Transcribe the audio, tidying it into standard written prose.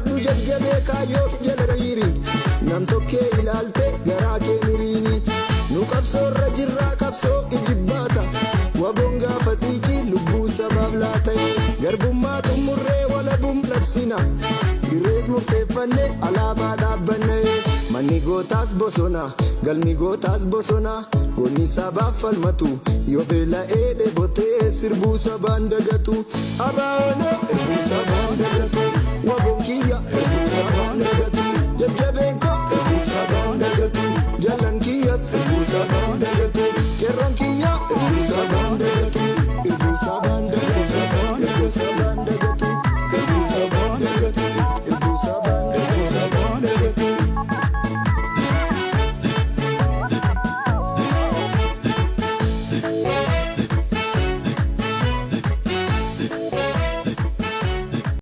jabaadhu jajjabee kaayoo jala hiri nam tokkee ilaalte garaa kee niriini nu qabsoorra jirraa qabsoo ijibbaata waboon gaafatiiki lubbuu sabaaf laata garbummaa xumurree walabum labsina Gires murteeffanne alaabaa dhaabbanne manni gootaas bosona galmi gootaas bosona goonni sabaaf falmatu yoo beela'ee dheebotee sirbuu sabaan dagatu abaa'oonoo erbuu sabaan dagatu waboon kiyya erbuu sabaan dagatu jajjabeen koo erbuu sabaan dagatu jalan kiyyas erbuu sabaan dagatu